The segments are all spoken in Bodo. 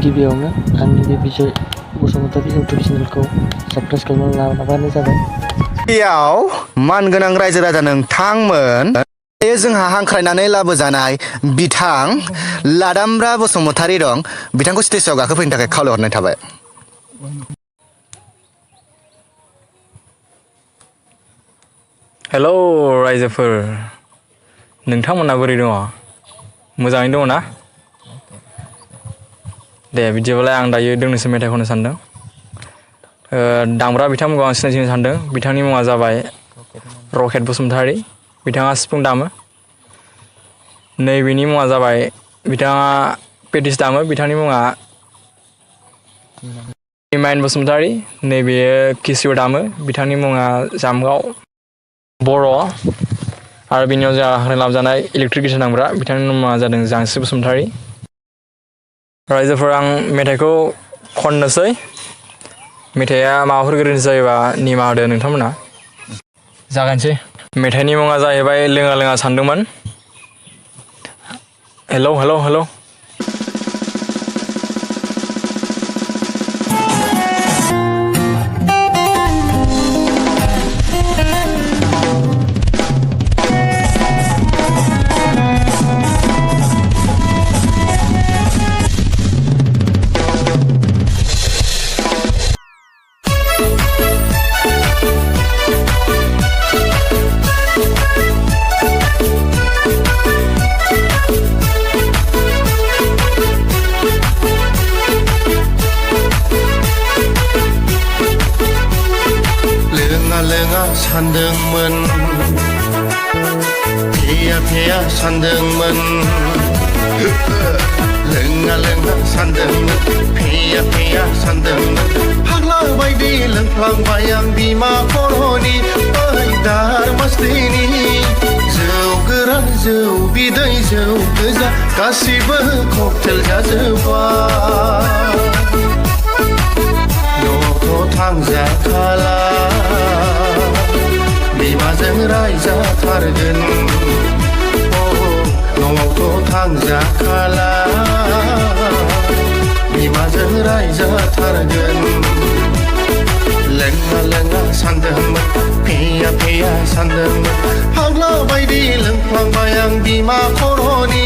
गिबियावनो आंनि बे बिजय बसुमतारी इउटुब चेनेलखौ साबस्क्राइब खालामना लाबानो जाबाय। बेयाव मानगोनां रायजो राजा नोंथांमोन, जोंहा हांख्रायनानै लाबोजानाय बिथां लादामब्रा बसुमतारी दं, बिथांखौ स्टेजआव गाखोफैनो थाखाय खावलायहरनाय थाबाय। हेलौ रायजोफोर, नोंथांमोना बोरै दङ? मोजाङैनो दङ ना? दे बिदिबालाय आं दायो दोंनैसो मेथाइ खननो सानदों। दामग्रा बिथांमोनखौ आं सिनायथिनो सानदों। बिथांनि मुङा जाबाय रकेट बसुमतारी, बिथाङा सिफुं दामो। नैबेनि मुङा जाबाय, बिथाङा पेटिस दामो, बिथांनि मुङा इमाइन बसुमतारी। नैबेयो केसिउ दामो, बिथांनि मुङा जामगाव बर'। आरो बेनियाव जोंहा लाबोजानाय इलेक्ट्रिक गिटार दामग्रा, बिथांनि मुङा जादों जांसि बसुमतारी। रायजोफोर, आं मेथाइखौ खननोसै। मेथाइआ माबाफोर गोरोन्थि जायोबा निमाहा होदो नोंथांमोना। जागायनोसै। मेथाइनि मुङा जाहैबाय लोङा लोङा सानदोंमोन। Hello hello hello. लोङा सानदोंमोन, फेया फेया सानदोंमोन। लोङा लोङा सानदोंमोन, फेया फेया सानदोंमोन। फाग्ला बायदि लोंफ्लांबाय आं बिमा खर'नि ओइ दार मस्तिनि। जौ गोरान, जौ बिदै, जौ गोजा गासिबो ककटेल जाजोब्बाय। न'थ' थांजाखाला, बिमाजों रायजाथारगोन। न'आवथ' थांजाखाला, बिमाजों रायजाथारगोन। लोङा लोङा सानदोंमोन, फेया फेया सानदोंमोन। फाग्ला बायदि लोंफ्लांबाय आं बिमा खर'नि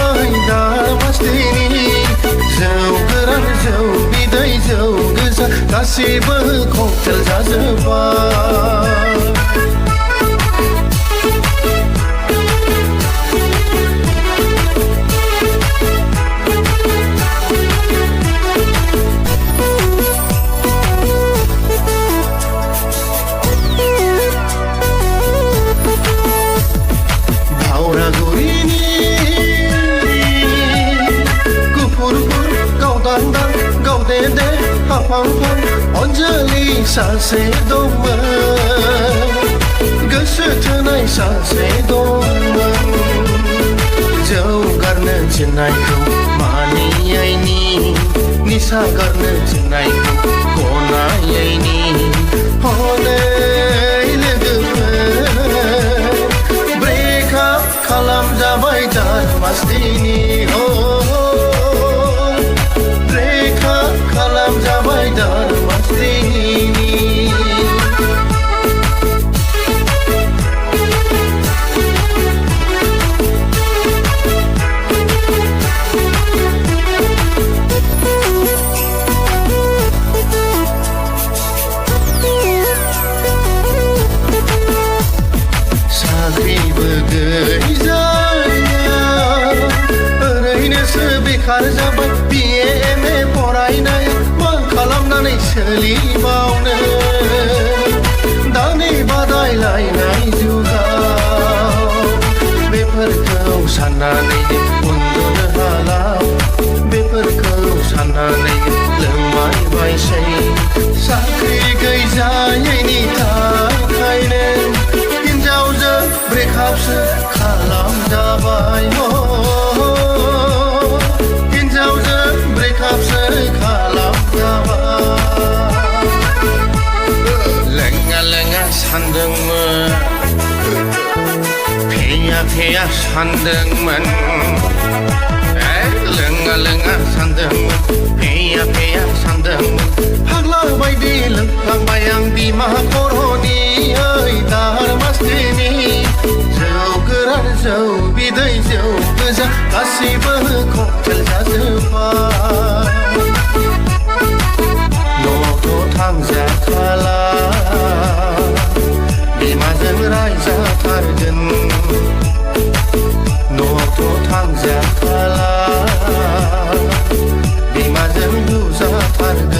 ओइ दार मस्तिनि। जौ गोरान, जौ बिदै, जौ गोजा गासिबो ककटेल जाजोब्बाय। अनजलि सासे दंमोन, गोसो थोनाय सासे दंमोन। जौ गारनो थिननायखौ मानियैनि, निसा गारनो थिननायखौ गनायैनि। हनै लोगोफोर, ब्रेकआप खालामजाबाय दार मस्तिनि। खालामजाबाय दार मस्तिनि। साख्रिबो गैजाया, ओरैनोसो बेखार जाबाय। BA MA फरायनाय मा खालामनानै सोलिबावनो? दानि बादायलायनाय जुगाव बेफोरखौ साननानै उन्दुनो हाला, बेफोरखौ साननानै लोंबाय बायसै। साख्रि गैजायैनि थाखायनो हिनजावजों ब्रेकआपसो खालामजाबाय। हिनजावजों ब्रेकआपसो खालामजाबाय। लोङा लोङा सानदोंमोन, फेया फेया सानदोंमोन। लोङा लोङा सानदोंमोन, थारगोन